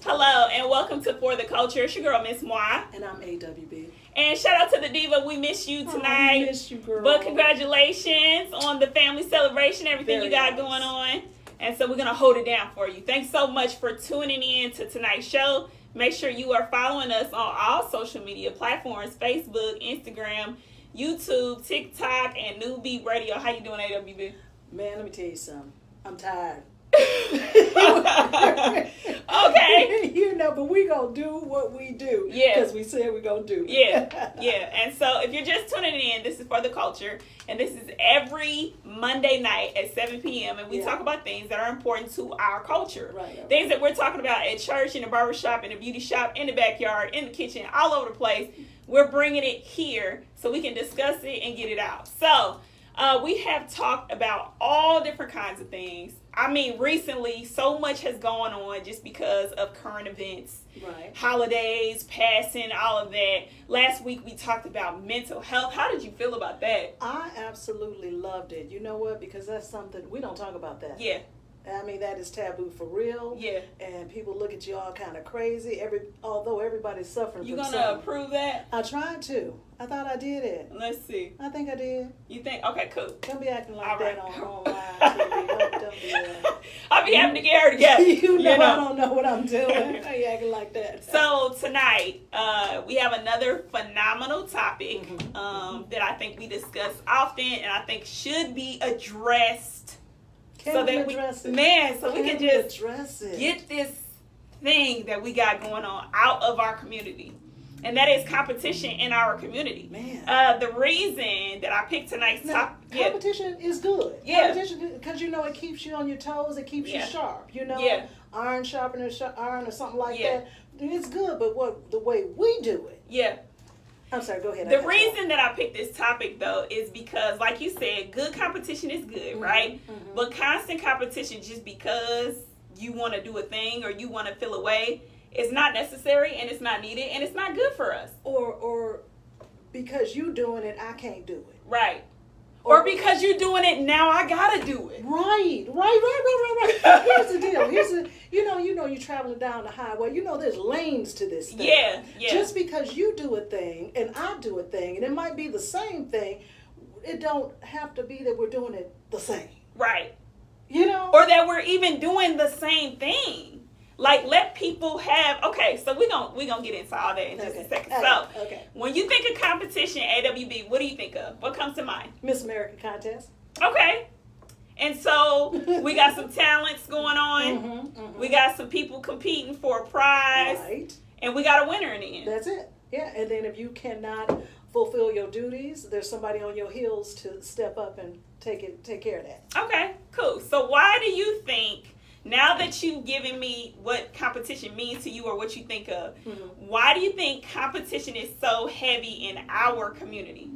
Hello and welcome to For the Culture. It's your girl, MzMuah. And I'm AWB. And shout out to the Diva. We miss you tonight. I miss you, girl. But congratulations on the family celebration, everything Very you got nice. going on. And so we're going to hold it down for you. Thanks so much for tuning in to tonight's show. Make sure you are following us on all social media platforms, Facebook, Instagram, YouTube, TikTok, and New Beat Radio. How you doing, AWB? Man, let me tell you something. I'm tired. Okay. But we gonna do what we do. Yeah. Because we said we gonna do. Yeah. And so if you're just tuning in, this is For the Culture. And this is every Monday night at 7 p.m. And we talk about things that are important to our culture. Right. Things that we're talking about at church, in the barbershop, in the beauty shop, in the backyard, in the kitchen, all over the place. We're bringing it here so we can discuss it and get it out. So we have talked about all different kinds of things. I mean, recently, so much has gone on just because of current events, holidays, passing, all of that. Last week, we talked about mental health. How did you feel about that? I absolutely loved it. You know what? Because that's something, we don't talk about that. Yeah. I mean, that is taboo for real. Yeah. And people look at you all kind of crazy. Although everybody's suffering You from gonna something. approve that? I tried to. I thought I did it. Let's see. I think I did. You think? Okay, cool. Don't be acting like All that right. on online TV. Don't do that. I'll be happy to get her together. You know I don't know what I'm doing. How you acting like that? So tonight, we have another phenomenal topic that I think we discuss often and I think should be addressed. Can we address it? We can just address it. get this thing that we got going on out of our community. And that is competition in our community. Man. The reason that I picked tonight's topic. Competition is good. Yeah. Competition, because it keeps you on your toes. It keeps you sharp. Iron sharpening iron or something like that. It's good, but the way we do it. Yeah. I'm sorry, go ahead. The reason that I picked this topic, though, is because, like you said, good competition is good, right? Mm-hmm. But constant competition just because you want to do a thing or you want to feel a way is not necessary and it's not needed and it's not good for us. Or because you doing it, I can't do it. Right. Or because you're doing it, now I gotta do it. Right. Here's the deal. You're traveling down the highway. There's lanes to this thing. Yeah. Just because you do a thing and I do a thing, and it might be the same thing, it don't have to be that we're doing it the same. Right. Or Or that we're even doing the same thing. Like, let people have, so we're gonna get into all that in just a second. When you think of competition, AWB, what do you think of? What comes to mind? Miss America contest. Okay. And so we got some talents going on. We got some people competing for a prize. Right. And we got a winner in the end. That's it. Yeah. And then if you cannot fulfill your duties, there's somebody on your heels to step up and take care of that. Okay, cool. So why do you think, now that you've given me what competition means to you or what you think of, why do you think competition is so heavy in our community?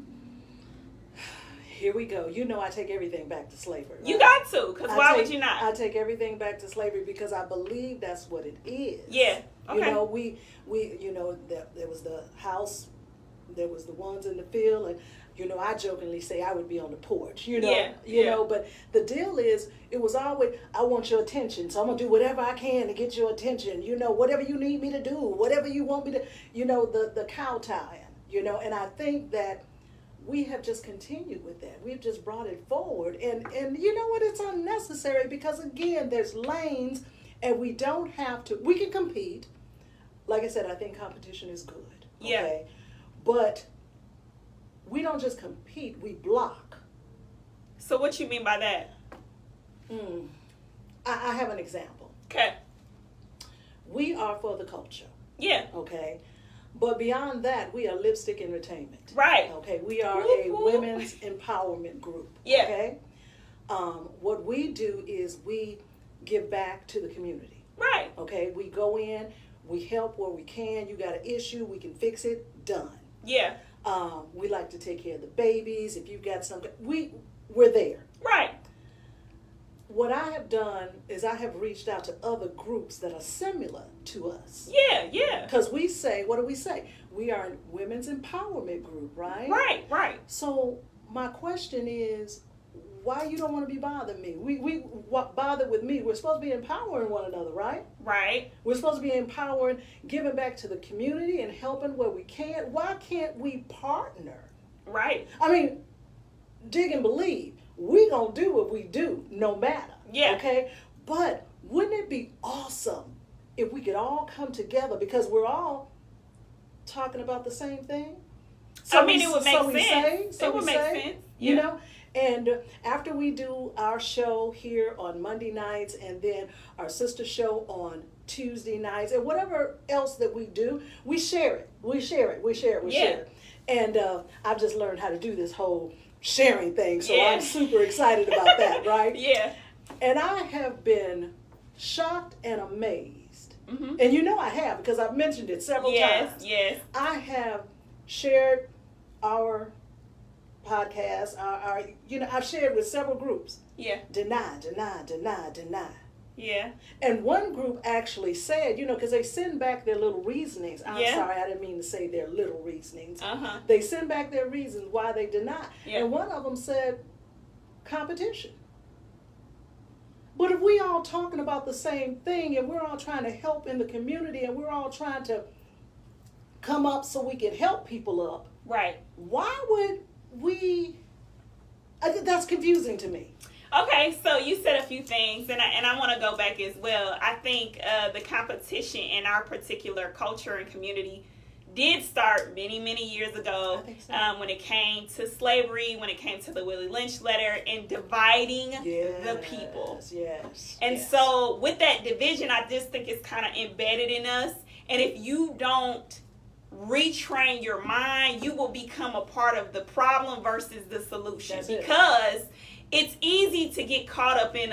Here we go. I take everything back to slavery. Right? You got to, because why would you not? I take everything back to slavery because I believe that's what it is. Yeah. Okay. We there was the house, there was the ones in the field, and I jokingly say I would be on the porch, but the deal is, it was always, I want your attention, so I'm going to do whatever I can to get your attention, whatever you need me to do, whatever you want me to, the kowtowing, and I think that we have just continued with that. We've just brought it forward, and you know what, it's unnecessary because, again, there's lanes, and we don't have to, we can compete. Like I said, I think competition is good, okay? But we don't just compete, we block. So what you mean by that? I have an example. Okay. We are for the culture. Yeah. Okay. But beyond that, we are Lipstick Entertainment. Right. Okay. We are a women's empowerment group. Yeah. Okay. What we do is we give back to the community. Right. Okay. We go in, we help where we can. You got an issue, we can fix it. Done. Yeah. We like to take care of the babies. If you've got something, we're there. Right. What I have done is I have reached out to other groups that are similar to us. Yeah. Because we say, what do we say? We are a women's empowerment group, right? Right. So my question is, why you don't want to be bothered me? We bothered with me. We're supposed to be empowering one another, right? Right. We're supposed to be empowering, giving back to the community and helping where we can. Why can't we partner? Right. I mean, dig and believe. We gonna do what we do, no matter. Yeah. Okay. But wouldn't it be awesome if we could all come together, because we're all talking about the same thing? I mean, it would make sense. It would make sense. You know? And after we do our show here on Monday nights, and then our sister show on Tuesday nights, and whatever else that we do, we share it. We share it. And I've just learned how to do this whole sharing thing, so I'm super excited about that, right? Yeah. And I have been shocked and amazed. Mm-hmm. And you know I have, because I've mentioned it several times. Yes. I have shared our podcast, I've shared with several groups. Yeah. Deny. Yeah. And one group actually said, because they send back their little reasonings. I'm sorry, I didn't mean to say their little reasonings. Uh-huh. They send back their reasons why they deny. Yeah. And one of them said, competition. But if we all talking about the same thing, and we're all trying to help in the community, and we're all trying to come up so we can help people up, right? Why would we? That's confusing to me. Okay, so you said a few things, and I want to go back as well. I think the competition in our particular culture and community did start many, many years ago. I think so. When it came to slavery, when it came to the Willie Lynch letter, and dividing the people. Yes. And so with that division, I just think it's kind of embedded in us. And if you don't retrain your mind, you will become a part of the problem versus the solution. Because it's easy to get caught up in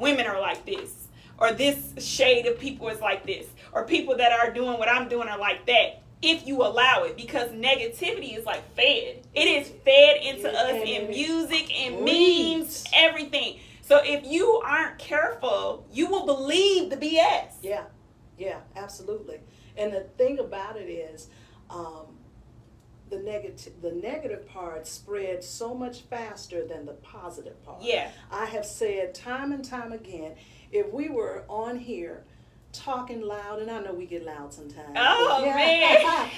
women are like this, or this shade of people is like this, or people that are doing what I'm doing are like that, if you allow it, because negativity is like fed. It is fed into us in music, in memes, everything. So if you aren't careful, you will believe the BS. Yeah, absolutely. And the thing about it is, the negative part spreads so much faster than the positive part. Yeah. I have said time and time again, if we were on here talking loud, and I know we get loud sometimes. Oh, man.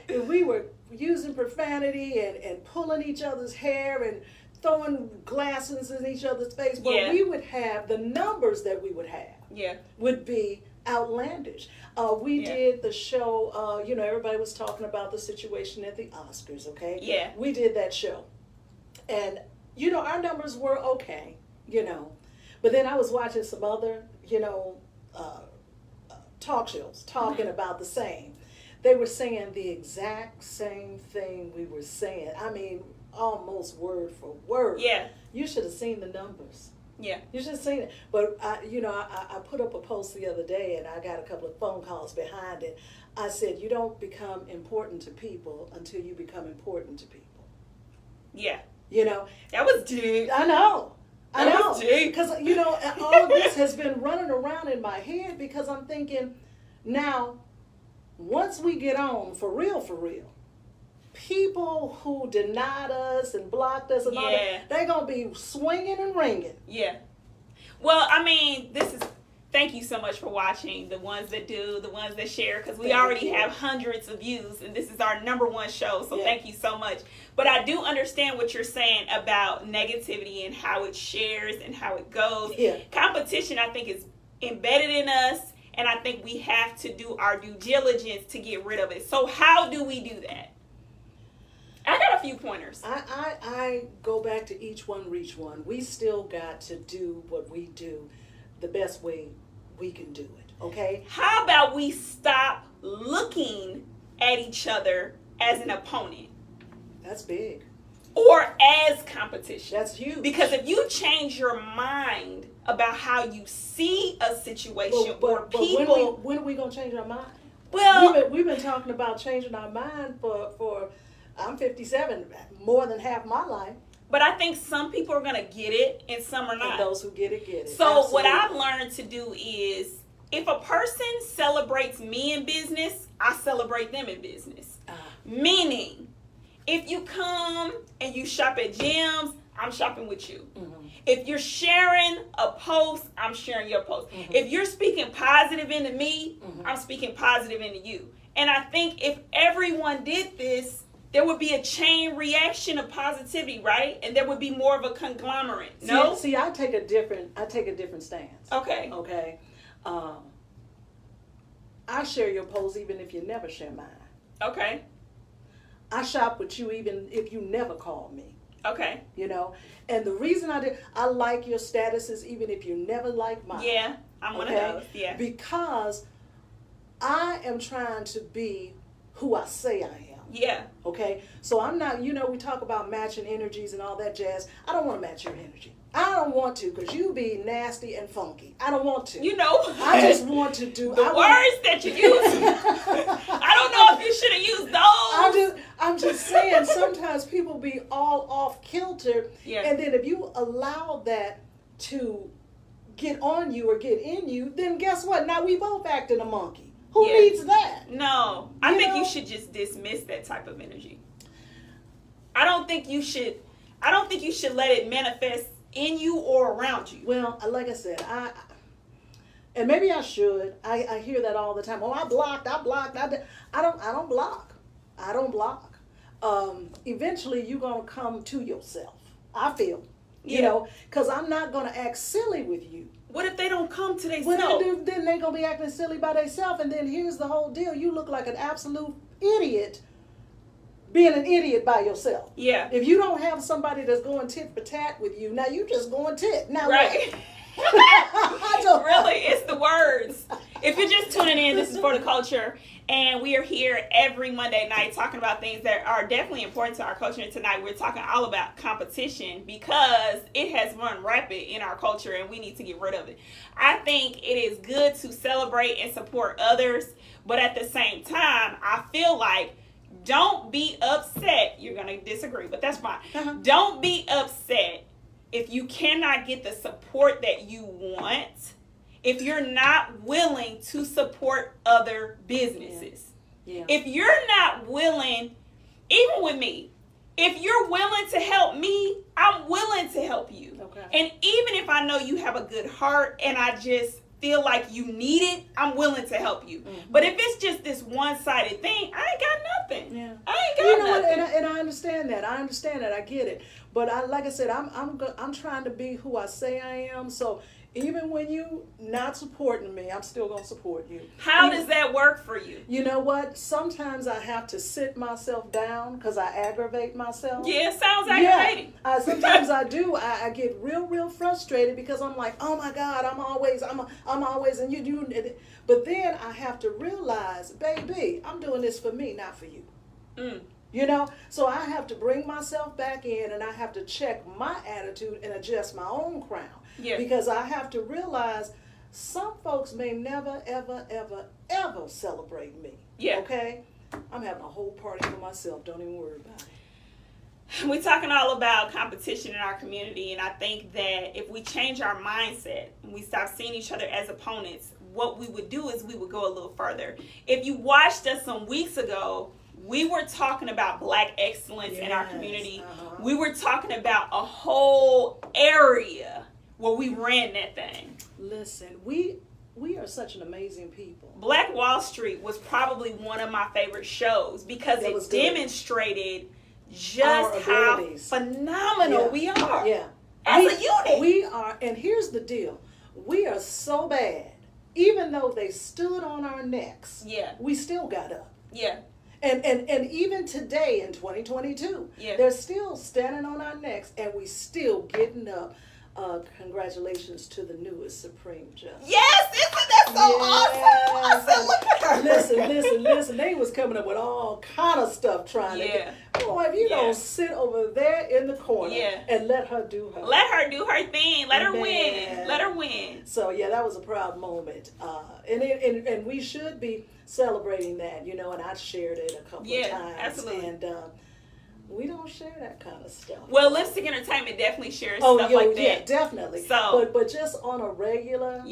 if we were using profanity and pulling each other's hair and throwing glasses in each other's face, what we would have, the numbers that we would have would be outlandish. We did the show, everybody was talking about the situation at the Oscars, okay? Yeah. We did that show. And, our numbers were okay, But then I was watching some other, talk shows talking about the same. They were saying the exact same thing we were saying. I mean, almost word for word. Yeah. You should have seen the numbers. Yeah. You should have seen it. But, I put up a post the other day, and I got a couple of phone calls behind it. I said, you don't become important to people until you become important to people. Yeah. That was deep. I know. Because, all of this has been running around in my head, because I'm thinking, now, once we get on, for real, people who denied us and blocked us and all that, they're going to be swinging and ringing. Yeah. Well, I mean, thank you so much for watching, the ones that do, the ones that share, because we already have hundreds of views, and this is our #1 show, so thank you so much. But I do understand what you're saying about negativity and how it shares and how it goes. Yeah. Competition, I think, is embedded in us, and I think we have to do our due diligence to get rid of it. So how do we do that? I got a few pointers. I go back to each one, reach one. We still got to do what we do the best way we can do it, okay? How about we stop looking at each other as an opponent? That's big. Or as competition. That's huge. Because if you change your mind about how you see a situation or people... When are we going to change our mind? Well... We've been talking about changing our mind for I'm 57, more than half my life. But I think some people are going to get it and some are not. And those who get it, get it. So Absolutely. What I've learned to do is, if a person celebrates me in business, I celebrate them in business. Meaning, if you come and you shop at gyms, I'm shopping with you. Mm-hmm. If you're sharing a post, I'm sharing your post. Mm-hmm. If you're speaking positive into me, Mm-hmm. I'm speaking positive into you. And I think if everyone did this, there would be a chain reaction of positivity, right? And there would be more of a conglomerate. No? See, I take a different stance. Okay. Okay. I share your post even if you never share mine. Okay. I shop with you even if you never call me. Okay. You know, and the reason I like your statuses even if you never like mine. Yeah, I'm one of those. Yeah. Because I am trying to be who I say I am. Yeah. Okay? So I'm not, we talk about matching energies and all that jazz. I don't want to match your energy. I don't want to because you be nasty and funky. I don't want to. I just want to do the words that you use. I don't know if you should have used those. I'm just saying sometimes people be all off kilter. Yeah. And then if you allow that to get on you or get in you, then guess what? Now we both acting a monkey. Who needs that? No. I think you should just dismiss that type of energy. I don't think you should let it manifest in you or around you. Well, like I said, and maybe I should. I hear that all the time. Oh, I blocked. I don't block. I don't block. Eventually, you're gonna come to yourself. I feel, because I'm not gonna act silly with you. What if they don't come to themselves? Well, then they're gonna be acting silly by themselves, and then here's the whole deal: you look like an absolute idiot. Being an idiot by yourself. Yeah. If you don't have somebody that's going tit for tat with you, now you just going tit. Now right. Really, it's the words. If you're just tuning in, this is For the Culture, and we are here every Monday night talking about things that are definitely important to our culture. And tonight we're talking all about competition because it has run rapid in our culture and we need to get rid of it. I think it is good to celebrate and support others, but at the same time, I feel like don't be upset. You're going to disagree, but that's fine. Uh-huh. Don't be upset if you cannot get the support that you want, if you're not willing to support other businesses. Yeah. If you're not willing, even with me, if you're willing to help me, I'm willing to help you. Okay. And even if I know you have a good heart and I just feel like you need it, I'm willing to help you. Mm-hmm. But if it's just this one-sided thing, I ain't got nothing. Yeah. I ain't got nothing. And I understand that. I get it. But like I said, I'm trying to be who I say I am. So even when you not supporting me, I'm still gonna support you. How does that work for you? You know what? Sometimes I have to sit myself down because I aggravate myself. Yeah, it sounds aggravating. Yeah, sometimes I do. I get real frustrated because I'm like, oh my God, I'm always, and you do. But then I have to realize, baby, I'm doing this for me, not for you. Mm. So I have to bring myself back in and I have to check my attitude and adjust my own crown. Yeah. Because I have to realize some folks may never, ever, ever, ever celebrate me. Yeah. Okay? I'm having a whole party for myself. Don't even worry about it. We're talking all about competition in our community, and I think that if we change our mindset and we stop seeing each other as opponents, what we would do is we would go a little further. If you watched us some weeks ago, we were talking about Black excellence in our community. Uh-huh. We were talking about a whole area where we ran that thing. Listen, we are such an amazing people. Black Wall Street was probably one of my favorite shows because it demonstrated just how phenomenal we are. Yeah. As a unit. We are, and here's the deal. We are so bad, even though they stood on our necks, we still got up. Yeah. And even today in 2022, they're still standing on our necks and we still getting up. Congratulations to the newest Supreme Justice. Yes, isn't that so awesome? I said, look at her. Listen. They was coming up with all kind of stuff trying to get. Boy, if you don't sit over there in the corner and let her do her. Let her do her thing. Let her win. Let her win. So, that was a proud moment. And we should be celebrating that, and I shared it a couple of times. Absolutely. And we don't share that kind of stuff. Well, Lipstick Entertainment definitely shares stuff like that. Yeah, definitely. So, but just on a regular,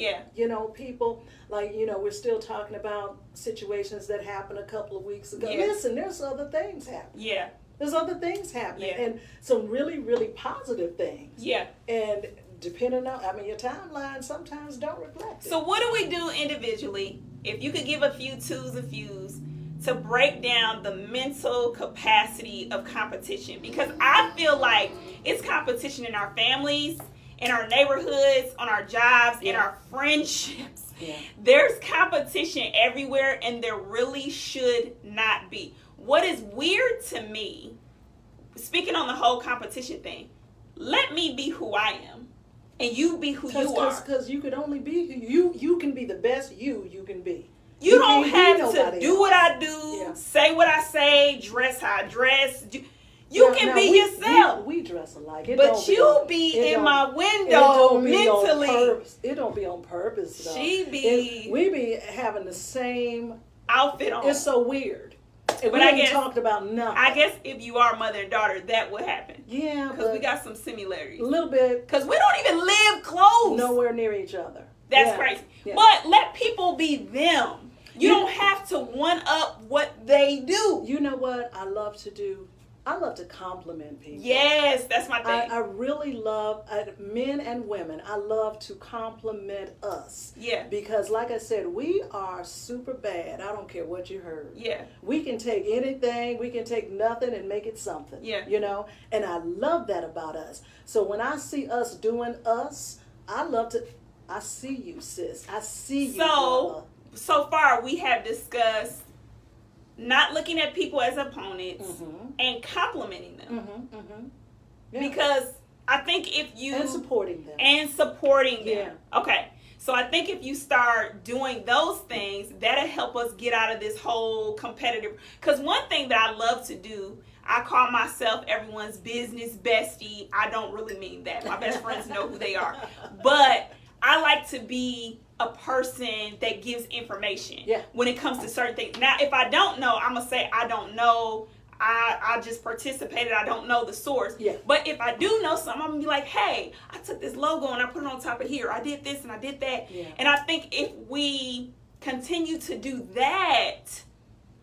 people, like, we're still talking about situations that happened a couple of weeks ago. Yeah. Listen, there's other things happening. Yeah. There's other things happening, Yeah. and some really, really positive things. Yeah. And depending on, your timeline sometimes don't reflect it. So what do we do individually? If you could give a few twos and fews to break down the mental capacity of competition, because I feel like it's competition in our families, in our neighborhoods, on our jobs, in our friendships. Yeah. There's competition everywhere, and there really should not be. What is weird to me, speaking on the whole competition thing, let me be who I am, and you be who you are. Because you could only be who you can be the best you can be. You don't have to do else. what I do, say what I say, dress how I dress. You can be we, yourself. We dress alike. But you be in my window mentally. It don't be on purpose, though. We be having the same outfit on. It's so weird. And but we I haven't guess, talked about nothing. I guess if you are mother and daughter, that would happen. Yeah, because we got some similarities. A little bit. Because we don't even live close. Nowhere near each other. That's crazy. Yeah. But let people be them. You don't have to one up what they do. You know what I love to do? I love to compliment people. Yes, that's my thing. I really love men and women. I love to compliment us. Yeah. Because like I said, we are super bad. I don't care what you heard. Yeah. We can take anything. We can take nothing and make it something. Yeah. You know? And I love that about us. So when I see us doing us, I see you, sis. I see you. So far we have discussed not looking at people as opponents and complimenting them. Yeah. Because I think if you... And supporting them. Yeah. Okay. So I think if you start doing those things, that'll help us get out of this whole competitive... Because one thing that I love to do, I call myself everyone's business bestie. I don't really mean that. My best friends know who they are. But I like to be a person that gives information when it comes to certain things. Now, if I don't know, I'm going to say I don't know. I just participated. I don't know the source. Yeah. But if I do know something, I'm going to be like, hey, I took this logo and I put it on top of here. I did this and I did that. Yeah. And I think if we continue to do that,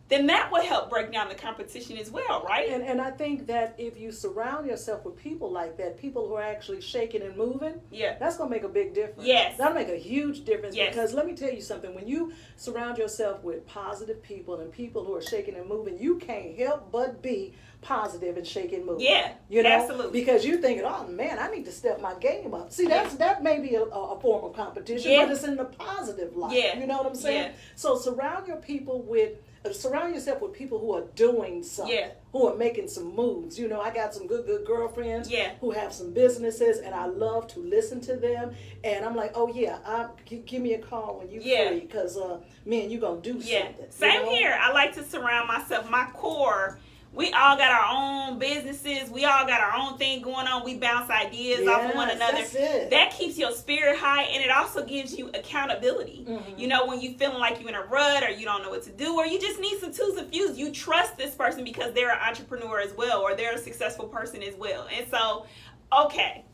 then that would help break down the competition as well, right? And I think that if you surround yourself with people like that, people who are actually shaking and moving, that's going to make a big difference. Yes. That'll make a huge difference. Yes. Because let me tell you something, when you surround yourself with positive people and people who are shaking and moving, you can't help but be positive and shaking and moving. Yeah, you know? Absolutely. Because you're thinking, oh man, I need to step my game up. See, that may be a form of competition, but it's in the positive light. Yeah. You know what I'm saying? Yeah. So surround yourself with people who are doing something, who are making some moves. You know, I got some good girlfriends who have some businesses, and I love to listen to them. And I'm like, oh yeah, give me a call when you're free, because me and you gonna do something. Same here. I like to surround myself. My core. We all got our own businesses. We all got our own thing going on. We bounce ideas off of one another. That's it. That keeps your spirit high, and it also gives you accountability. You know, when you feeling like you're in a rut, or you don't know what to do, or you just need some twos and fews, you trust this person because they're an entrepreneur as well, or they're a successful person as well. And so, okay,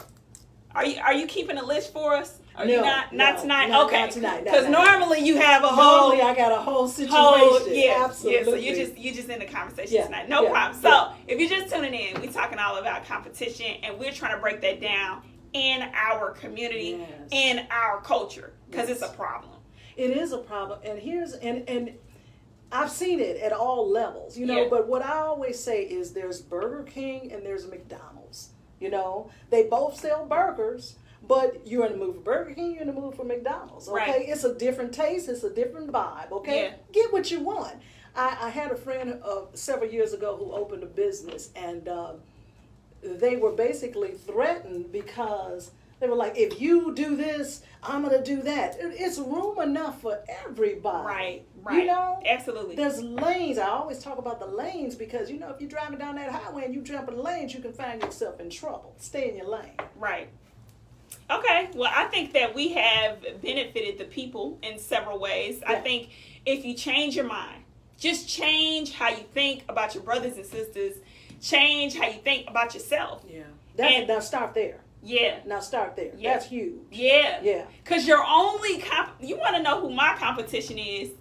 are you keeping a list for us? Are you not tonight? Okay, not tonight. Because normally you have a Normally I got a whole situation. Absolutely. Yeah, so you just in the conversation tonight. No problem. So if you're just tuning in, we're talking all about competition, and we're trying to break that down in our community, in our culture, because it's a problem. It is a problem, and I've seen it at all levels, you know. But what I always say is, there's Burger King and there's McDonald's. You know, they both sell burgers. But you're in the mood for Burger King, you're in the mood for McDonald's, okay? Right. It's a different taste, it's a different vibe, okay? Yeah. Get what you want. I had a friend several years ago who opened a business, and they were basically threatened because they were like, if you do this, I'm going to do that. It's room enough for everybody. Right. You know? Absolutely. There's lanes. I always talk about the lanes because, you know, if you're driving down that highway and you jump in the lanes, you can find yourself in trouble. Stay in your lane. Right. Okay, well, I think that we have benefited the people in several ways. I think if you change your mind, just change how you think about your brothers and sisters, change how you think about yourself. Yeah. Now start there. Yeah. Now start there. Yeah. That's huge. Yeah. Yeah. Because your only, you want to know who my competition is?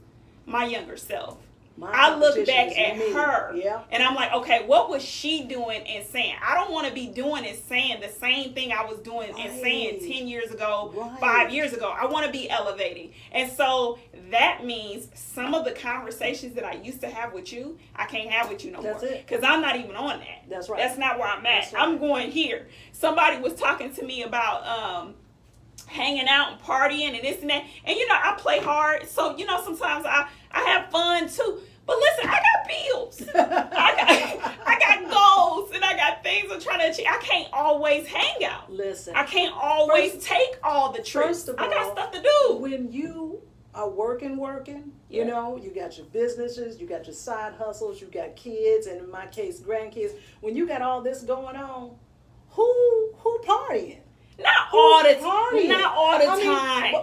My younger self. I look back at me. her Yeah. and I'm like, okay, what was she doing and saying? I don't want to be doing and saying the same thing I was doing and saying 10 years ago, 5 years ago. I want to be elevating. And so that means some of the conversations that I used to have with you, I can't have with you no more. Because I'm not even on that. That's right. That's not where I'm at. Right. I'm going here. Somebody was talking to me about hanging out and partying and this and that. And, I play hard. So, sometimes I have fun too. But listen, I got bills. I got goals and I got things I'm trying to achieve. I can't always hang out. Listen. I can't always take all the trips. First of all, I got stuff to do. When you are working, you got your businesses, you got your side hustles, you got kids, and in my case, grandkids. When you got all this going on, who partying? Not all the time. Not all the time.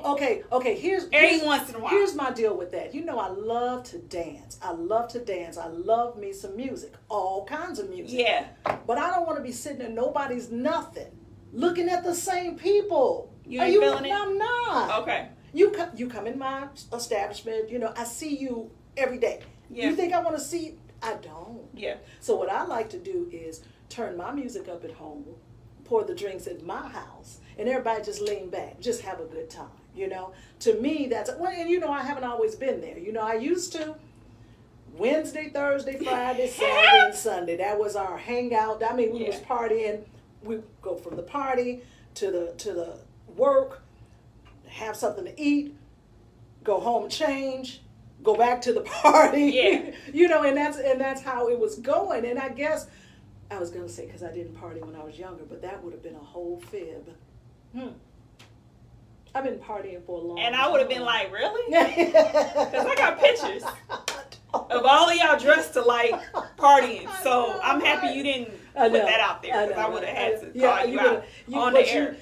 Okay. Here's every once in a while. Here's my deal with that. I love to dance. I love me some music, all kinds of music. Yeah. But I don't want to be sitting in nobody's nothing, looking at the same people. You ain't feeling it? I'm not. Okay. You come in my establishment. I see you every day. Yeah. You think I want to see? I don't. Yeah. So what I like to do is turn my music up at home, pour the drinks at my house, and everybody just lean back, just have a good time. To me, that's and I haven't always been there. I used to Wednesday, Thursday, Friday, Saturday, and Sunday. That was our hangout. I mean, we was partying. We go from the party to the work, have something to eat, go home, change, go back to the party. Yeah. And that's how it was going. And I guess I was going to say, because I didn't party when I was younger, but that would have been a whole fib. I've been partying for a long time. And I would have been like, really? Because I got pictures of all of y'all dressed to partying. So I'm happy you didn't put that out there, because I would have had to call you out on the air.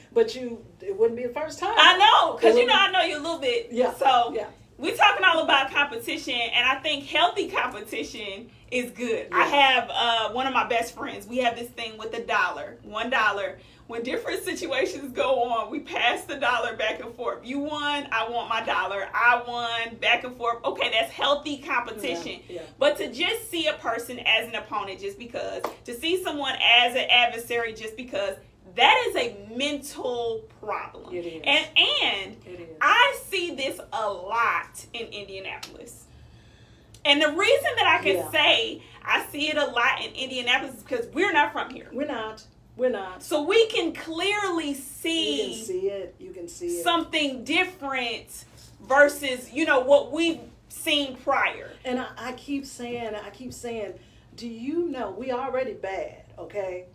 It wouldn't be the first time. I know, because I know you a little bit. Yeah. So we're talking all about competition, and I think healthy competition is good. Yeah. I have one of my best friends. We have this thing with $1. When different situations go on, we pass the dollar back and forth. You won, I want my dollar. I won, back and forth. Okay, that's healthy competition. Yeah. But to just see a person as an opponent just because, to see someone as an adversary just because, that is a mental problem. It is. And it is. I see this a lot in Indianapolis. And the reason that I can say I see it a lot in Indianapolis is because we're not from here. We're not. So we can clearly see. You can see it. Something different versus, what we've seen prior. And I keep saying, do you know, we already bad, okay?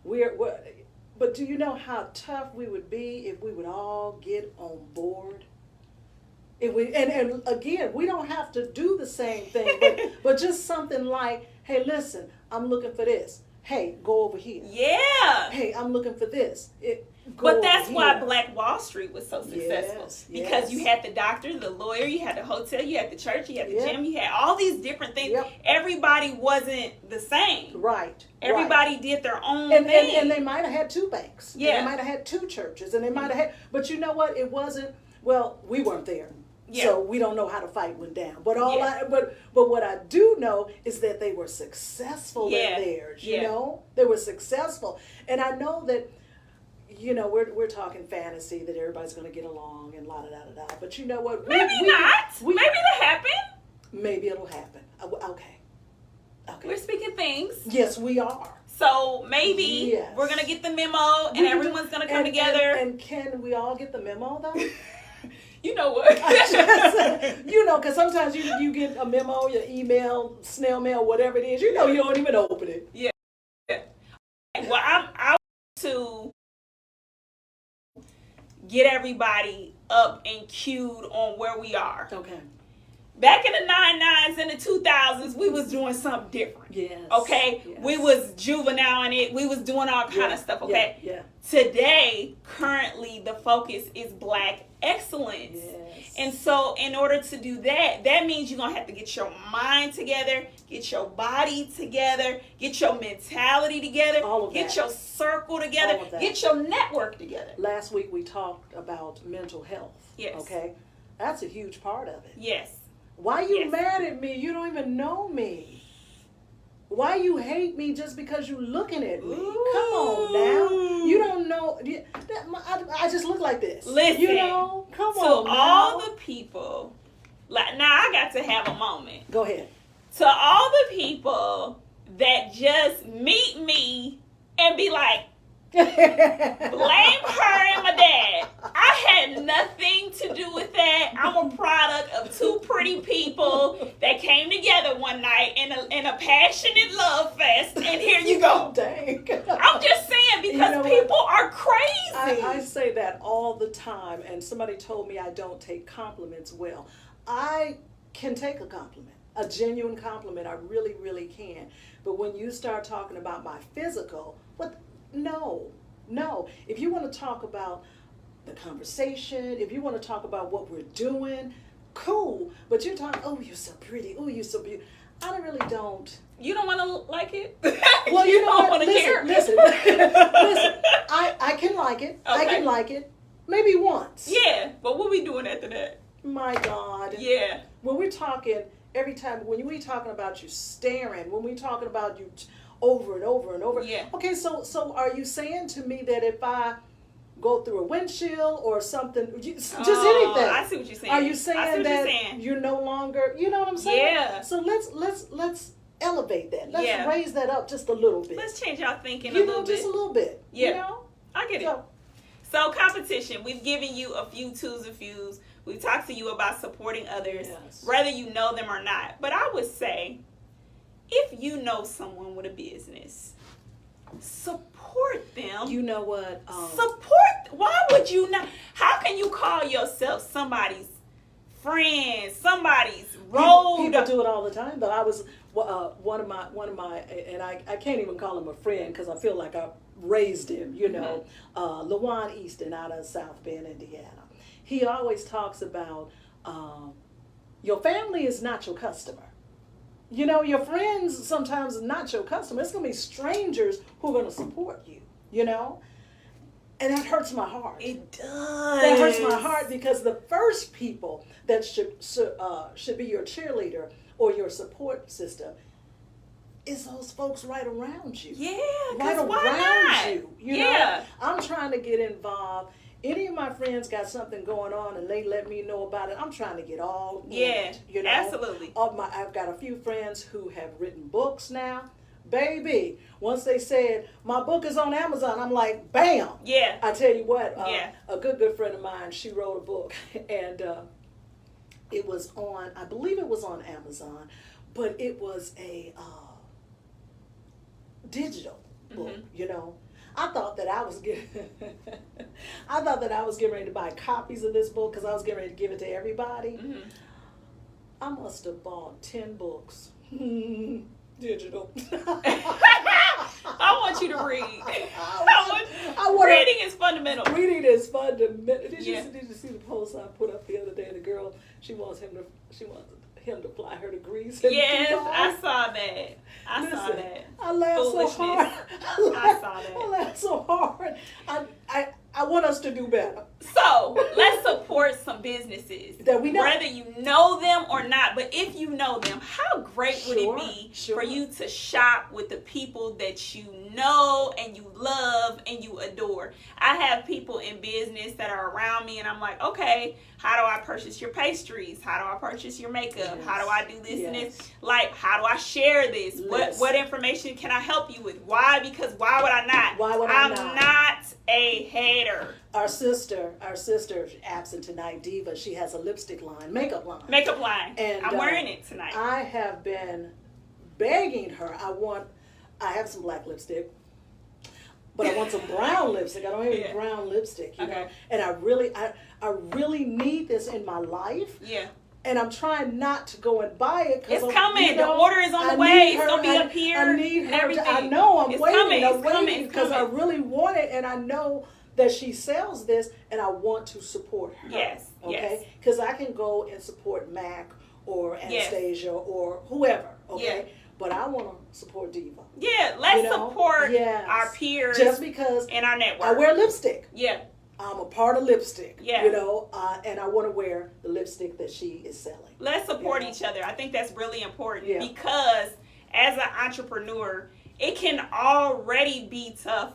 But do you know how tough we would be if we would all get on board? If we and again, we don't have to do the same thing, but just something like, hey, listen, I'm looking for this. Hey, go over here. Yeah. Hey, I'm looking for this. But that's why Black Wall Street was so successful. Yes, because you had the doctor, the lawyer, you had the hotel, you had the church, you had the gym, you had all these different things. Yep. Everybody wasn't the same. Right. Everybody did their own thing. And they might have had 2 banks. Yeah. And they might have had 2 churches. And they might have had, but you know what? It wasn't, we weren't there. Yeah. So we don't know how the fight went down. But but what I do know is that they were successful in theirs. They were successful, and I know that we're talking fantasy that everybody's going to get along and la da da da da. But you know what? Maybe it'll happen. Maybe it'll happen. Okay. We're speaking things. Yes, we are. So maybe we're going to get the memo, and everyone's going to come together. And can we all get the memo though? You know what? Because sometimes you get a memo, your email, snail mail, whatever it is. You don't even open it. Yeah. Well, I want to get everybody up and cued on where we are. Okay. Back in the 99s and the 2000s, we was doing something different. Yes. Okay? Yes. We was juvenile in it. We was doing all kind of stuff, okay? Yeah. Today, currently, the focus is Black excellence. Yes. And so, in order to do that, that means you're going to have to get your mind together, get your body together, get your mentality together, all of get that. your circle together, All of that. get your network together. Last week we talked about mental health. Yes. Okay? That's a huge part of it. Yes. Why you mad at me? You don't even know me. Why you hate me just because you looking at me? Ooh. Come on now. You don't know. I just look like this. Listen. You know? Come on To now. all the people, like, now I got to have a moment. Go ahead. To all the people that just meet me and be like, blame her and my dad. I had nothing to do with that. I'm a product of two pretty people that came together one night in a passionate love fest, and here you go. Dang. I'm just saying, because people are crazy. I say that all the time, and somebody told me I don't take compliments well. I can take a compliment, a genuine compliment. I really, really can. But when you start talking about my physical, no. If you want to talk about the conversation, if you want to talk about what we're doing, cool. But you're talking, oh, you're so pretty. Oh, you're so beautiful. I really don't. You don't want to like it? Well, you know what? Listen. I can like it. Okay. I can like it. Maybe once. Yeah, but what we doing after that? My God. Yeah. When we're talking, every time, when we talking about you staring, when we talking about you over and over and over. Yeah. Okay, so are you saying to me that if I go through a windshield or something, just anything? I see what you're saying. Are you saying that you're no longer, you know what I'm saying? Yeah. So let's elevate that. Let's Yeah. raise that up just a little bit. Let's change our thinking you a know, little just bit. a little bit. Yeah. You know? I get it. So competition, we've given you a few twos and fews. We've talked to you about supporting others, whether you know them or not. But I would say, if you know someone with a business, support them. You know what? Support. Why would you not? How can you call yourself somebody's friend, somebody's road? People do it all the time. Though I was one of my, and I can't even call him a friend because I feel like I raised him. You know, LaJuan Easton out of South Bend, Indiana. He always talks about your family is not your customer. You know, your friends sometimes are not your customer. It's going to be strangers who are going to support you, you know? And that hurts my heart. It does. That hurts my heart because the first people that should be your cheerleader or your support system is those folks right around you. Yeah, right around why not? You know? I'm trying to get involved. Any of my friends got something going on and they let me know about it, I'm trying to get all in it, you know? Absolutely. I've got a few friends who have written books now. Baby, once they said, my book is on Amazon, I'm like, bam. Yeah. I tell you what, a good friend of mine, she wrote a book and it was on, I believe it was on Amazon, but it was a digital book, you know. I thought that I was getting ready to buy copies of this book because I was getting ready to give it to everybody. I must have bought 10 books. Digital. I want you to read. Reading is fundamental. Reading is fundamental. Did you see the post I put up the other day? The girl, she wants him to fly her to Greece. Yes, I saw that. I saw that. I laughed so hard. I saw that. I laughed so hard. I want us to do better. So let's support some businesses that we know, whether you know them or not. But if you know them, how great would it be for you to shop with the people that you know and you love and you adore? I have people in business that are around me, and I'm like, okay, how do I purchase your pastries? How do I purchase your makeup? Yes. How do I do this and this? Like, how do I share this? What information can I help you with? Why? Because why would I not? Why would I'm I not? not a hater. Our sister, absent tonight, Diva, she has a lipstick line, makeup line. And I'm wearing it tonight. I have been begging her. I have some black lipstick, but I want some brown lipstick. I don't have any brown lipstick, you know. And I really need this in my life. Yeah. And I'm trying not to go and buy it. It's coming. You know, the order is on the way. It's going to be up here. I need her. I know. I'm waiting because I really want it, and I know that she sells this, and I want to support her. Yes. Okay. Because I can go and support Mac or Anastasia or whoever. Okay. Yeah. But I want to support Diva. Yeah. Let's support our peers. Just because in our network. I wear lipstick. Yeah. I'm a part of lipstick, Yeah. you know, and I want to wear the lipstick that she is selling. Let's support each other. I think that's really important Yeah. because as an entrepreneur, it can already be tough.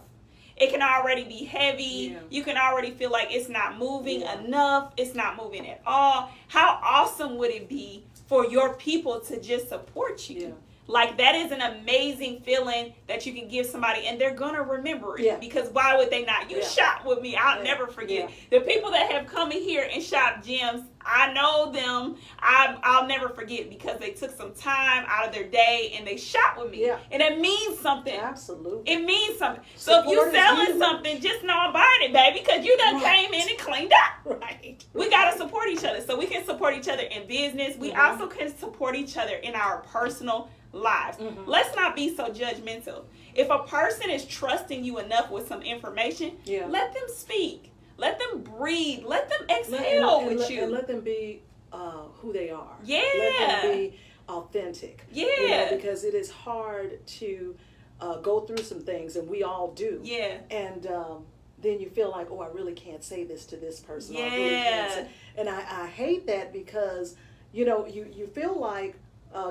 It can already be heavy. Yeah. You can already feel like it's not moving enough. It's not moving at all. How awesome would it be for your people to just support you? Yeah. Like, that is an amazing feeling that you can give somebody, and they're going to remember it. Yeah. Because why would they not? You Yeah. shop with me. I'll never forget. The people that have come in here and shopped gems, I know them. I'll never forget because they took some time out of their day and they shopped with me. Yeah. And it means something. Absolutely. It means something. So if you're selling something, just know I'm buying it, baby, because you done came in and cleaned up. Right. We got to support each other. So we can support each other in business. We also can support each other in our personal lives. Let's not be so judgmental. If a person is trusting you enough with some information, let them speak. Let them breathe. Let them exhale with you. And let them be who they are. Yeah. Let them be authentic. Yeah. You know, because it is hard to go through some things, and we all do. Yeah. And then you feel like, oh, I really can't say this to this person. Yeah. I really can't say. And I hate that because, you know, you feel like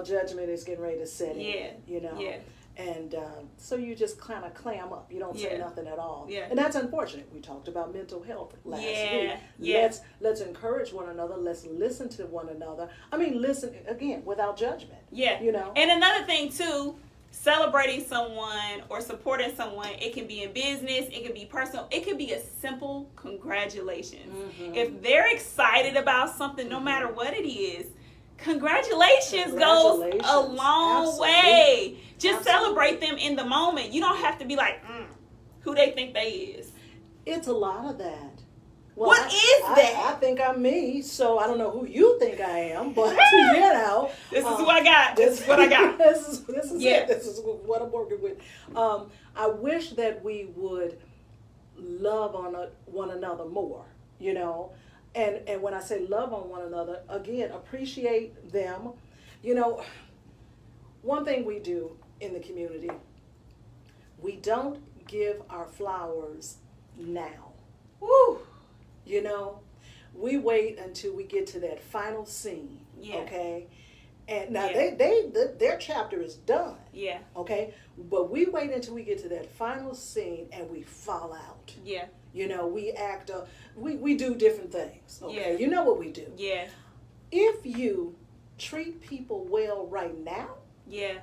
judgment is getting ready to set in. You know. Yeah. And so you just kind of clam up. You don't say nothing at all. Yeah. And that's unfortunate. We talked about mental health last week. Yeah. Let's encourage one another. Let's listen to one another. I mean, listen, again, without judgment. Yeah. You know. And another thing, too, celebrating someone or supporting someone, it can be in business, it can be personal, it can be a simple congratulations. If they're excited about something, no matter what it is, congratulations goes a long way. Just celebrate them in the moment. You don't have to be like, who they think they is. It's a lot of that. Well, What is that? I think I'm me, so I don't know who you think I am, but you know, this is who I got. This is what I got. This is it. This is what I'm working with. I wish that we would love on one another more, you know. And when I say love on one another, again, appreciate them. You know, one thing we do in the community, we don't give our flowers now. Woo. You know, we wait until we get to that final scene. Yeah. Okay. And now their chapter is done. Yeah. Okay. But we wait until we get to that final scene and we fall out. Yeah. You know, we act, we do different things. Okay. Yeah. You know what we do. Yeah. If you treat people well right now, Yeah.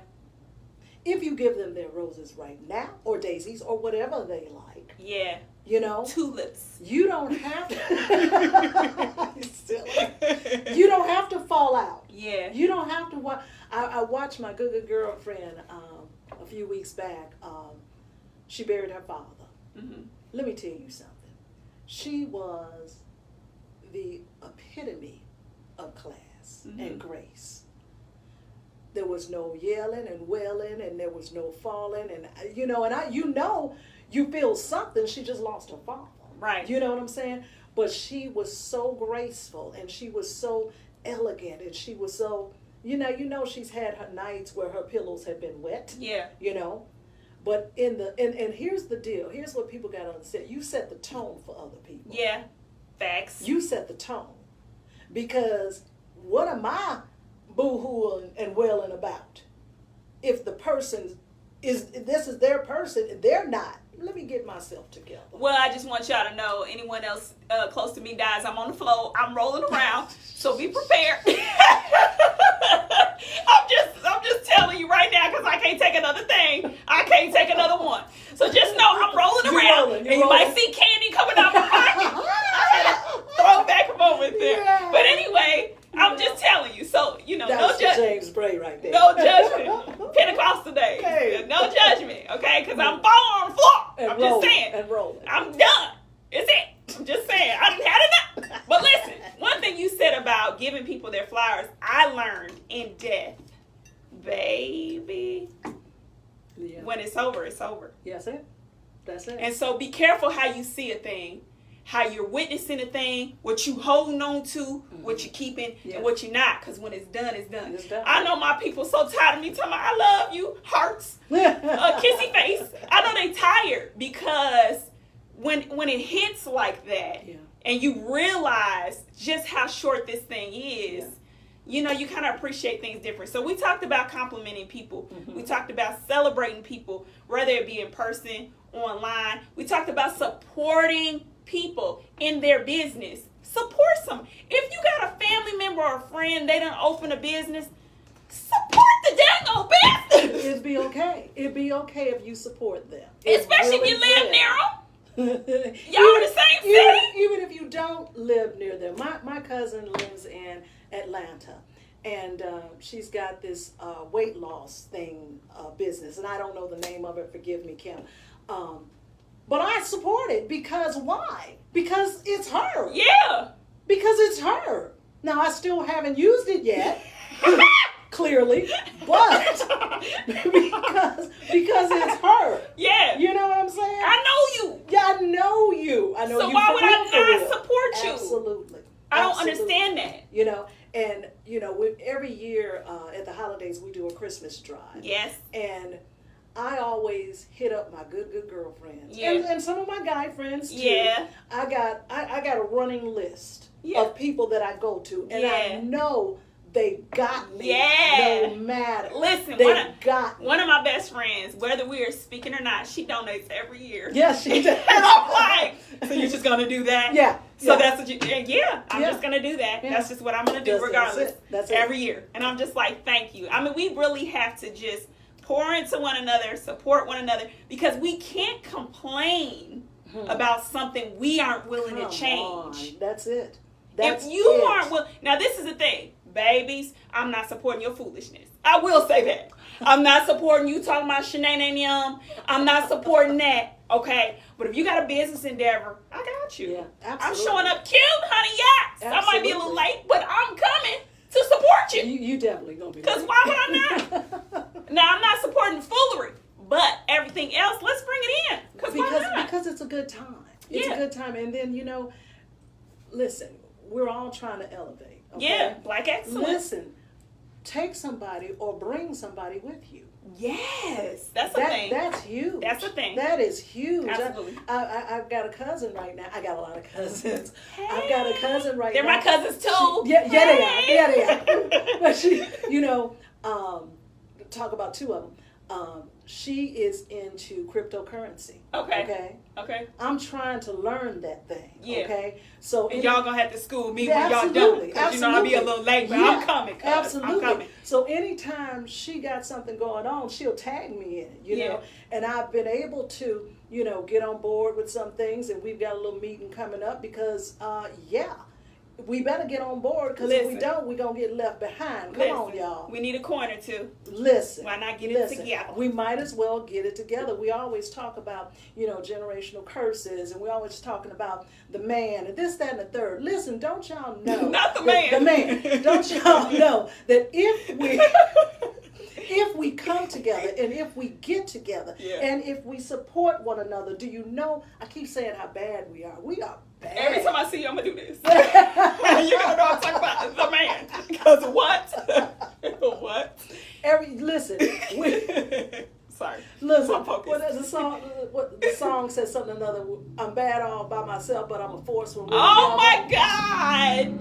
if you give them their roses right now, or daisies, or whatever they like, Yeah. you know, Tulips. you don't have to. Silly. You don't have to fall out. Yeah. You don't have to. I watched my good girlfriend a few weeks back. She buried her father. Let me tell you something. She was the epitome of class and grace. There was no yelling and wailing, and there was no falling, and you feel something. She just lost her father. Right. You know what I'm saying? But she was so graceful, and she was so elegant, and she was so, she's had her nights where her pillows have been wet. Yeah. You know, but and here's the deal. Here's what people got to understand. You set the tone for other people. Yeah. Facts. You set the tone, because what am I boo-hooing and wailing about? If the person this is their person, they're not. Let me get myself together. Well, I just want y'all to know, anyone else close to me dies, I'm on the floor, I'm rolling around, so be prepared. I'm just telling you right now, because I can't take another thing. I can't take another one. So just know I'm rolling around, and you might see candy coming out my pocket. I had to throw it back over there. Yeah. But anyway, I'm just telling you. So, no judgment. James Bray right there. No judgment. Pentecostal days. Okay. No judgment, okay? Because I'm falling on the floor. I'm just saying. And rolling. I'm done. It's it. I'm just saying. I done had enough. But listen, one thing you said about giving people their flowers, I learned in death, baby. Yeah. When it's over, it's over. Yes, it. That's it. And so be careful how you see a thing, how you're witnessing a thing, what you holding on to, what you're keeping, and what you're not. Because when it's done, it's done. It's done. I know my people so tired of me talking about, I love you, hearts, kissy face. I know they tired because when it hits like that, and you realize just how short this thing is, you kind of appreciate things different. So we talked about complimenting people. Mm-hmm. We talked about celebrating people, whether it be in person, online. We talked about supporting people in their business. Support some. If you got a family member or a friend, they done open a business, support the dang old business. It'd be okay. It'd be okay if you support them. Especially if you live near them. Y'all in the same city. Even if you don't live near them. My cousin lives in Atlanta, and she's got this weight loss thing business, and I don't know the name of it. Forgive me, Kim. But I support it because why? Because it's her. Yeah. Because it's her. Now I still haven't used it yet. Clearly, but because it's her. Yeah. You know what I'm saying? I know you. Yeah, I know you. I know so you. So why would I not support you? Absolutely. I don't understand that. And every year at the holidays we do a Christmas drive. Yes. And I always hit up my good girlfriends. Yeah. And some of my guy friends too. Yeah. I got a running list of people that I go to, and I know they got me. Yeah. No matter. Listen, one of my best friends, whether we are speaking or not, she donates every year. Yes, she does. And I'm like, so you're just gonna do that? Yeah. So that's what I'm just gonna do that. Yeah. That's just what I'm gonna do regardless. That's it. Every year. And I'm just like, thank you. I mean, we really have to just pour into one another, support one another, because we can't complain about something we aren't willing to change. That's it. If you aren't willing, now this is the thing, babies, I'm not supporting your foolishness. I will say that. I'm not supporting you talking about shenanigans. I'm not supporting that, okay? But if you got a business endeavor, I got you. Yeah, absolutely. I'm showing up cute, honey, yes. Absolutely. I might be a little late, but I'm coming to support you. You definitely going to be. Because why would I not? Now, I'm not supporting foolery, but everything else, let's bring it in. Because it's a good time. It's a good time. And then, listen, we're all trying to elevate. Okay? Yeah, Black excellence. Listen, take somebody or bring somebody with you. Yes, that's the thing. That's huge. That's the thing. That is huge. Absolutely. I've got a cousin right now. I got a lot of cousins. Hey. I've got a cousin right They're now. They're my cousins too. They are. Yeah, they are. But she, talk about two of them. She is into cryptocurrency. Okay. I'm trying to learn that thing. Yeah. Okay. So y'all gonna have to school me when y'all done. Because I'll be a little late, but I'm coming. Absolutely. I'm coming. So anytime she got something going on, she'll tag me in it. You know. And I've been able to, get on board with some things, and we've got a little meeting coming up because, we better get on board because if we don't, we're going to get left behind. Come on, y'all. We need a coin or two. Listen. Why not get it together? We might as well get it together. We always talk about, generational curses, and we're always talking about the man and this, that, and the third. Listen, don't y'all know. Not the man. The man. Don't y'all know that if we come together and if we get together and if we support one another, do you know, I keep saying how bad we are. We are bad. Every time I see you, I'm going to do this. You're going to know I'm talking about the man. Because what? What? Listen. Sorry. Listen, the song says something another. I'm bad all by myself, but I'm a force when we're Oh my God!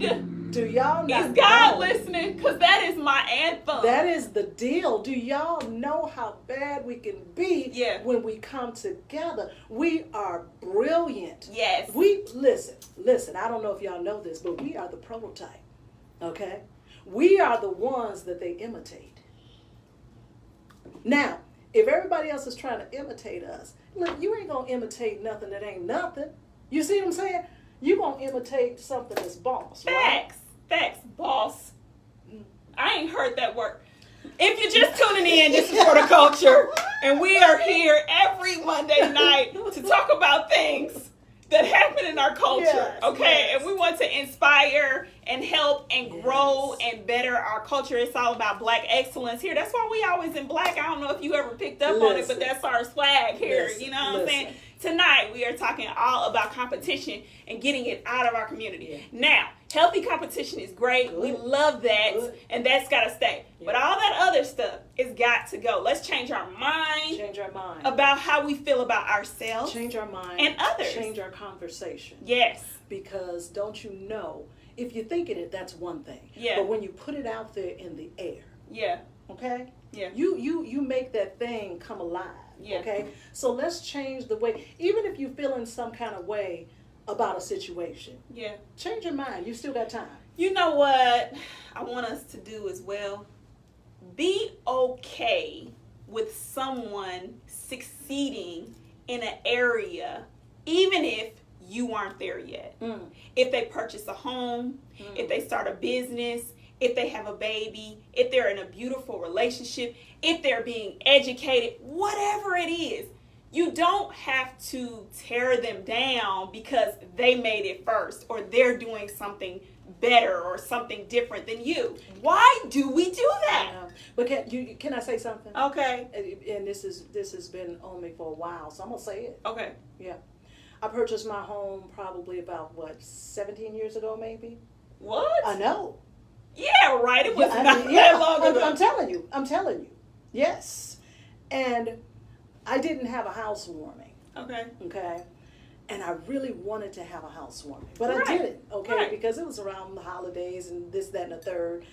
Do y'all not Is God know? Listening? Because that is my anthem. That is the deal. Do y'all know how bad we can be when we come together? We are brilliant. Yes. Listen, I don't know if y'all know this, but we are the prototype. Okay? We are the ones that they imitate. Now, if everybody else is trying to imitate us, look, you ain't going to imitate nothing that ain't nothing. You see what I'm saying? You're going to imitate something that's boss, right? Facts, boss. I ain't heard that word. If you're just tuning in, this is For the Culture, and we are here every Monday night to talk about things that happen in our culture, and we want to inspire and help and grow and better our culture. It's all about Black excellence here. That's why we always in black. I don't know if you ever picked up on it, but that's our swag here. You know what I'm saying? tonight we are talking all about competition and getting it out of our community. Yeah. Now, healthy competition is great. Good. We love that, Good. and that's got to stay. Yeah. But all that other stuff is got to go. Let's change our mind. Change our mind. About how we feel about ourselves. Change our mind. And others. Change our conversation. Yes. Because don't you know, if you're thinking it, that's one thing. Yeah. But when you put it out there in the air, yeah. okay? Yeah. You make that thing come alive. Yeah. Okay? So let's change the way, even if you feel in some kind of way about a situation. Yeah. Change your mind. You still got time. You know what I want us to do as well? Be okay with someone succeeding in an area, even if you aren't there yet. If they purchase a home, if they start a business, if they have a baby, if they're in a beautiful relationship, if they're being educated, whatever it is, you don't have to tear them down because they made it first or they're doing something better or something different than you. Why do we do that? But can I say something? Okay. And this has been on me for a while, so I'm gonna say it. Okay. Yeah. I purchased my home probably about 17 years ago, maybe. What? I know. Yeah, right. It was not that long ago. I'm telling you. Yes. And I didn't have a housewarming. Okay. Okay. And I really wanted to have a housewarming, but Right. I didn't. Okay, Right. because it was around the holidays and this, that, and the third.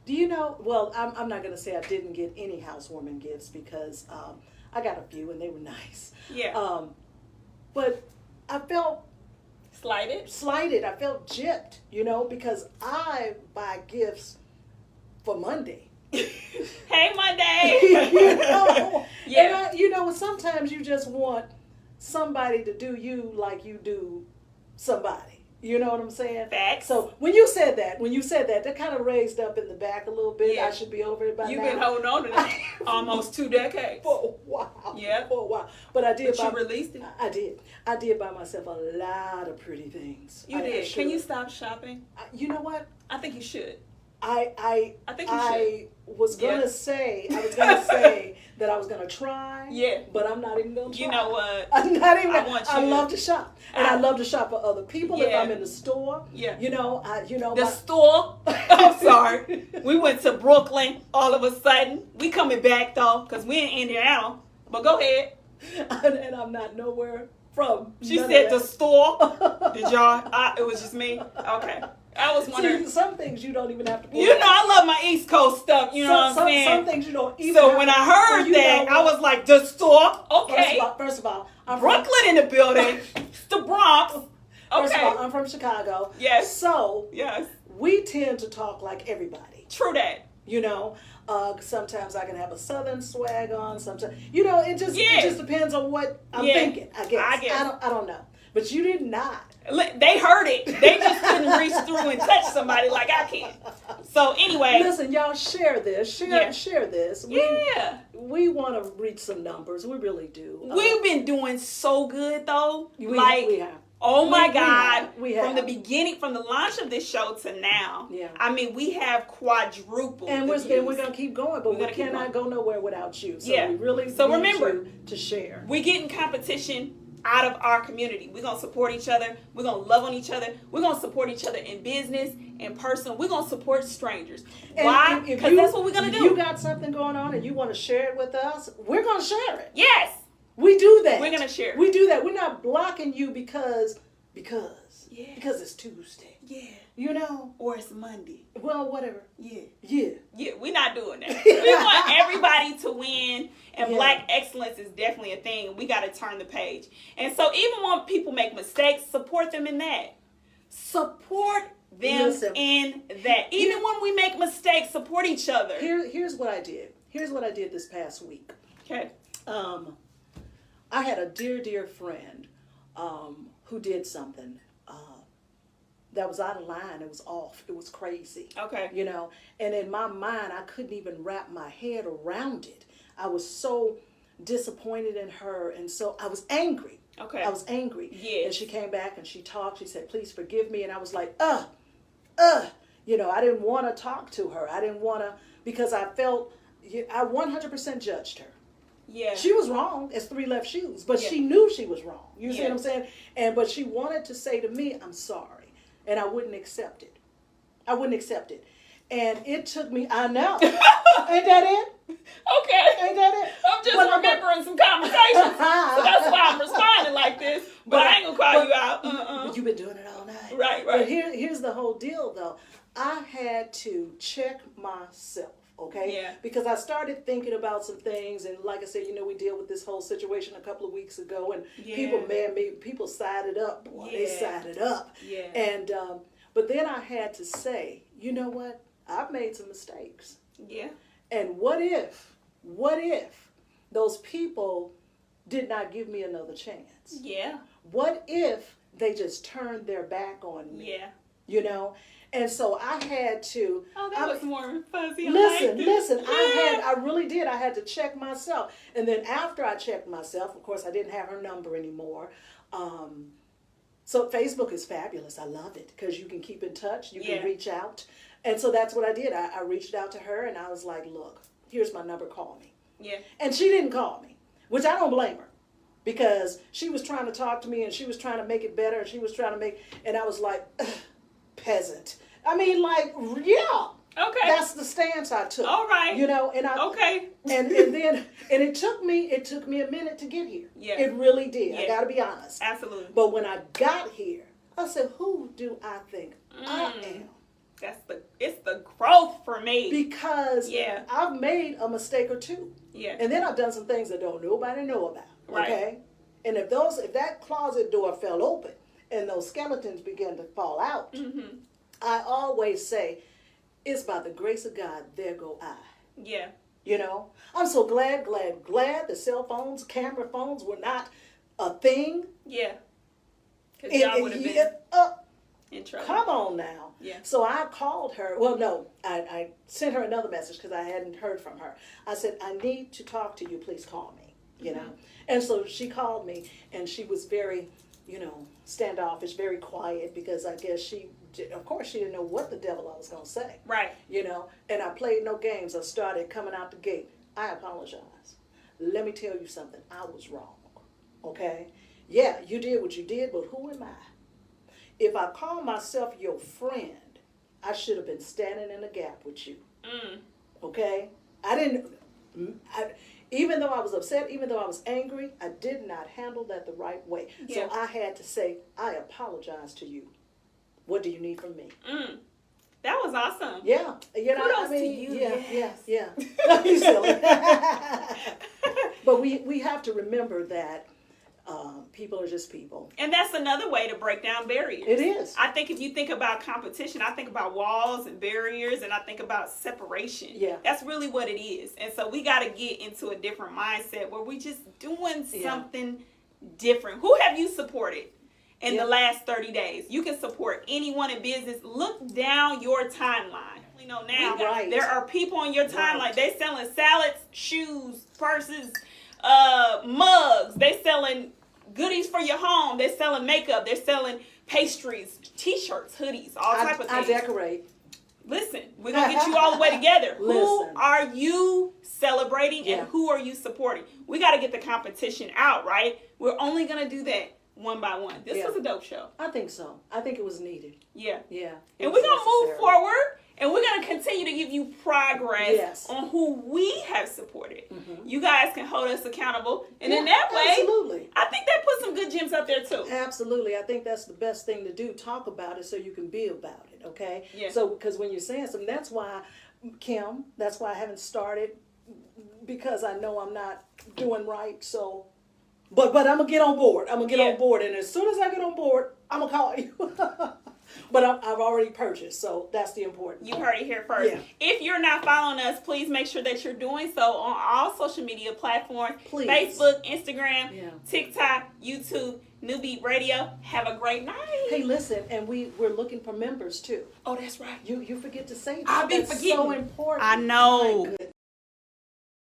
Do you know? Well, I'm not going to say I didn't get any housewarming gifts because I got a few and they were nice. Yeah. But I felt Slighted. I felt gypped, you know, because I buy gifts for Monday. Hey, Monday. You know? Yeah. And sometimes you just want somebody to do you like you do somebody. You know what I'm saying? Facts. So when you said that, that kind of raised up in the back a little bit. Yeah. I should be over it by You've now. been holding on to that almost 2 decades. For a while. Yeah. For a while. But I did. But you released it. I did. I did buy myself a lot of pretty things. You I did. should. Can you stop shopping? You know what? I think you should. I think you should. was gonna Yeah. say that I was gonna try. Yeah. But I'm not even gonna try. You know what? I'm not even. I want you I to- love to shop, and I love to shop for other people. If Yeah. I'm in the store, Yeah. the Store. I'm sorry. We went to Brooklyn all of a sudden. We coming back though, because we in Indiana. But go ahead. and I'm not nowhere from. She none said of the that. store. Did y'all? It was just me. Okay. I was wondering. See, some things you don't even have to. Pull You know, out. I love my East Coast stuff. You know what I'm some saying? things you don't even. So have when to- I heard you that, know I what? was like, the store? Okay. First of all, I'm Brooklyn in the building. It's the Bronx. First of Okay. all, I'm from Chicago. Yes. So Yes. we tend to talk like everybody. True that. You know, sometimes I can have a Southern swag on. Sometimes, it Yeah. just depends on what I'm Yeah. thinking. I guess. I guess. I don't know. But you did not. They heard it. They just couldn't reach through and touch somebody like I can. So anyway. Listen, y'all, share this. Yeah. Share this. Yeah. We want to reach some numbers. We really do. We've been doing so good though. We have. Oh my We God. we have. From the beginning, from the launch of this show to now. Yeah. I mean, we have quadrupled. And the we're views. going to keep going, but We're we gonna keep cannot go nowhere without you. So Yeah. we really So need remember, you to share. We getting competition out of our community. We're going to support each other. We're going to love on each other. We're going to support each other in business, in person. We're going to support strangers. And Why? if Because you- that's what we're going to If do. you got something going on and you want to share it with us, we're going to share it. Yes. We do that. We're gonna share. We do that. We're not blocking you because Yeah. it's Tuesday. Yeah. You know? Or it's Monday. Well, whatever. Yeah. Yeah. Yeah, we're not doing that. We want everybody to win, and Yeah. Black excellence is definitely a thing. We got to turn the page. And so even when people make mistakes, support them in that. Support them Listen. in that. Even when we make mistakes, support each other. Here's what I did. Here's what I did this past week. Okay. I had a dear friend who did something that was out of line. It was off. It was crazy. Okay. You know, and in my mind, I couldn't even wrap my head around it. I was so disappointed in her, and so I was angry. Okay. I was angry. Yes. And she came back and she talked. She said, "Please forgive me." And I was like, you know, I didn't want to talk to her. I didn't want to, because I felt I 100% judged her. Yeah. She was wrong as 3 left shoes, but Yeah. she knew she was wrong. You see Yeah. what I'm saying? But she wanted to say to me, I'm sorry. And I wouldn't accept it. I wouldn't accept it. And it took me, I know. Ain't that it? Okay. Ain't that it? I'm just remembering some conversations. So that's why I'm responding like this. But I ain't going to call you out. But you've been doing it all night. Right. But here's the whole deal, though. I had to check myself. Okay? Yeah. Because I started thinking about some things, and like I said, we dealt with this whole situation a couple of weeks ago, and people sided up. Boy, they sided up. Yeah. And but then I had to say, you know what? I've made some mistakes. Yeah. And what if those people did not give me another chance? Yeah. What if they just turned their back on me? Yeah. And so I had to. Oh, that was more fuzzy. Listen. I really did. I had to check myself, and then after I checked myself, of course, I didn't have her number anymore. So Facebook is fabulous. I love it because you can keep in touch. You can reach out, and so that's what I did. I reached out to her, and I was like, "Look, here's my number. Call me." Yeah. And she didn't call me, which I don't blame her, because she was trying to talk to me, and she was trying to make it better, and she was trying to make, and I was like, peasant. I mean, like, yeah. Okay. That's the stance I took. All right. And then it took me a minute to get here. Yeah. It really did. Yeah. I got to be honest. Absolutely. But when I got here, I said, who do I think I am? It's the growth for me. Because I've made a mistake or two. Yeah. And then I've done some things that don't nobody know about. Right. Okay? And if that closet door fell open and those skeletons began to fall out, I always say, it's by the grace of God, there go I. Yeah. I'm so glad that cell phones, camera phones were not a thing. Yeah. Because y'all would have been in trouble. Come on now. Yeah. So I called her. Well, no, I sent her another message because I hadn't heard from her. I said, I need to talk to you. Please call me. And so she called me, and she was very, standoffish, very quiet, because I guess of course she didn't know what the devil I was going to say. Right. And I played no games. I started coming out the gate. I apologize. Let me tell you something. I was wrong. Okay? Yeah, you did what you did, but who am I? If I call myself your friend, I should have been standing in the gap with you. Okay? Even though I was upset, even though I was angry, I did not handle that the right way. Yeah. So I had to say, I apologize to you. What do you need from me? That was awesome. Yeah. Kudos to you. Yeah. You silly. But we have to remember that people are just people. And that's another way to break down barriers. It is. I think if you think about competition, I think about walls and barriers, and I think about separation. Yeah. That's really what it is. And so we got to get into a different mindset where we just doing something different. Who have you supported in the last 30 days? You can support anyone in business. Look down your timeline. You know now there are people on your timeline. They selling salads, shoes, purses, mugs. They selling goodies for your home. They're selling makeup. They're selling pastries, t-shirts, hoodies, all type of things. I decorate. Listen, we're going to get you all the way together. Who are you celebrating and who are you supporting? We got to get the competition out, right? We're only going to do that one by one. This was a dope show. I think so. I think it was needed. Yeah. Yeah. And we're going to move forward. And we're going to continue to give you progress on who we have supported. You guys can hold us accountable. And in that way, I think that puts some good gems up there too. Absolutely. I think that's the best thing to do. Talk about it so you can be about it, okay? Yeah. So, because when you're saying something, that's why, Kim, that's why I haven't started, because I know I'm not doing right. So, but I'm going to get on board. I'm going to get on board. And as soon as I get on board, I'm going to call you. But I've already purchased, so that's the important part. You heard it here first. Yeah. If you're not following us, please make sure that you're doing so on all social media platforms. Please. Facebook, Instagram, TikTok, YouTube, New Beat Radio. Have a great night. Hey, listen, and we're looking for members, too. Oh, that's right. You forget to say that. I'll be That's forgetting. so important. I know.